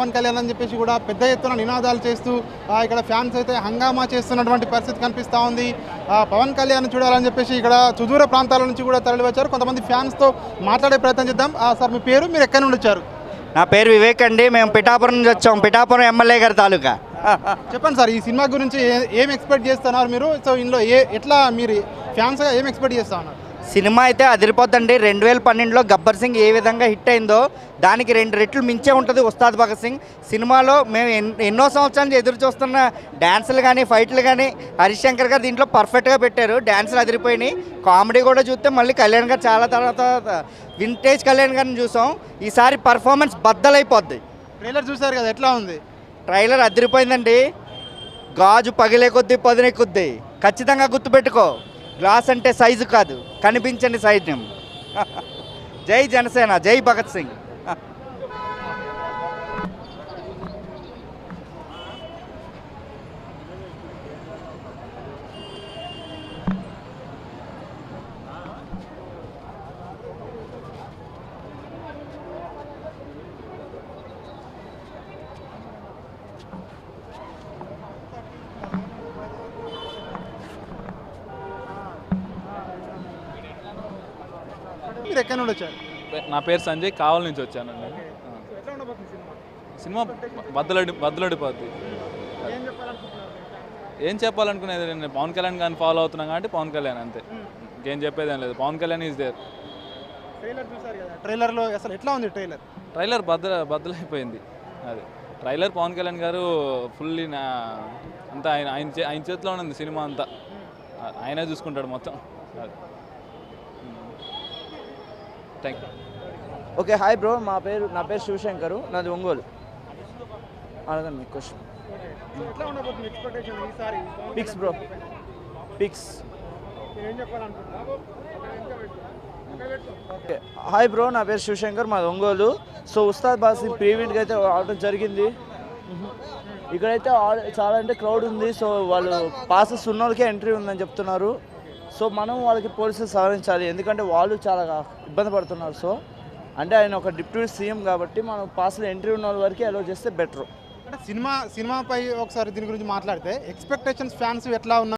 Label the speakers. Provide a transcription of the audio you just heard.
Speaker 1: పవన్ కళ్యాణ్ అని చెప్పేసి కూడా పెద్ద ఎత్తున నినాదాలు చేస్తూ ఇక్కడ ఫ్యాన్స్ అయితే హంగామా చేస్తున్నటువంటి పరిస్థితి కనిపిస్తూ ఉంది. పవన్ కళ్యాణ్ చూడాలని చెప్పేసి ఇక్కడ సుదూర ప్రాంతాల నుంచి కూడా తరలి వచ్చారు. కొంతమంది ఫ్యాన్స్తో మాట్లాడే ప్రయత్నం చేద్దాం. సార్ మీ పేరు, మీరు ఎక్కడి నుండి వచ్చారు?
Speaker 2: నా పేరు వివేక్ అండి. మేము పిఠాపురం నుంచి వచ్చాం. పిఠాపురం ఎమ్మెల్యే గారి తాలూకా.
Speaker 1: చెప్పండి సార్, ఈ సినిమా గురించి ఏం ఎక్స్పెక్ట్ చేస్తున్నారు మీరు? సో ఇందులో ఎట్లా మీరు ఫ్యాన్స్గా ఏం ఎక్స్పెక్ట్ చేస్తా ఉన్నారు?
Speaker 2: సినిమా అయితే అదిరిపోద్దండి. 2012లో గబ్బర్ సింగ్ ఏ విధంగా హిట్ అయిందో దానికి 2 రెట్లు మించే ఉంటుంది ఉస్తాద్ భగత్ సింగ్. సినిమాలో మేము ఎన్నో సంవత్సరాల నుంచి ఎదురు చూస్తున్న డ్యాన్సులు కానీ ఫైట్లు కానీ హరీష్ శంకర్ గారు దీంట్లో పర్ఫెక్ట్గా పెట్టారు. డ్యాన్సులు అదిరిపోయినాయి. కామెడీ కూడా చూస్తే మళ్ళీ కళ్యాణ్ గారు చాలా తర్వాత వింటేజ్ కళ్యాణ్ గారిని చూసాం. ఈసారి పర్ఫార్మెన్స్ బద్దలైపోద్ది.
Speaker 1: ట్రైలర్ చూసారు కదా, ఎట్లా ఉంది?
Speaker 2: ట్రైలర్ అదిరిపోయిందండి. గాజు పగిలే కొద్దీ పదునెక్కుద్ది. ఖచ్చితంగా గుర్తుపెట్టుకో, గ్లాస్ అంటే సైజు కాదు, కనిపించండి సైన్యం. జై జనసేన, జై భగత్ సింగ్.
Speaker 1: మీరు ఎక్కడి నుండి వచ్చారు?
Speaker 3: నా పేరు సంజయ్, కావల్ నుంచి వచ్చానండి. సినిమా బద్దలడిపోద్ది. ఏం చెప్పాలనుకునేది, నేను పవన్ కళ్యాణ్ గారిని ఫాలో అవుతున్నాం కాబట్టి పవన్ కళ్యాణ్, అంతే. ఇంకేం చెప్పేది ఏం లేదు. Pawan Kalyan is there.
Speaker 1: ట్రైలర్లో అసలు ఎట్లా ఉంది
Speaker 3: ట్రైలర్ బద్దలైపోయింది. అది ట్రైలర్ పవన్ కళ్యాణ్ గారు ఫుల్లీ అంతా ఆయన చేతిలో ఉంది సినిమా అంతా. ఆయనే చూసుకుంటాడు మొత్తం. అది thank you.
Speaker 4: Okay, hi bro. నా పేరు శివశంకరు, నాది ఒంగోలు. అడగండి మీ question. Fix bro, fix. Okay, hi bro. నా పేరు శివశంకర్, మాది ఒంగోలు. సో ఉస్తాద్ భగత్ సింగ్ ప్రీవెంట్గా అయితే ఆడటం జరిగింది. ఇక్కడైతే చాలా అంటే క్రౌడ్ ఉంది. సో వాళ్ళు పాసెస్ ఉన్న వాళ్ళకే ఎంట్రీ ఉందని చెప్తున్నారు. సో మనం వాళ్ళకి పోలీసులు సహకరించాలి, ఎందుకంటే వాళ్ళు చాలా ఇబ్బంది పడుతున్నారు. సో అంటే ఆయన ఒక డిప్యూటీ సీఎం కాబట్టి మనం పాస్లో ఎంట్రీ ఉన్న వాళ్ళ వరకు అలో చేస్తే బెటర్.
Speaker 1: అంటే సినిమాపై ఒకసారి దీని గురించి మాట్లాడితే ఎక్స్పెక్టేషన్స్ ఫ్యాన్స్ ఎట్లా ఉన్నాయి?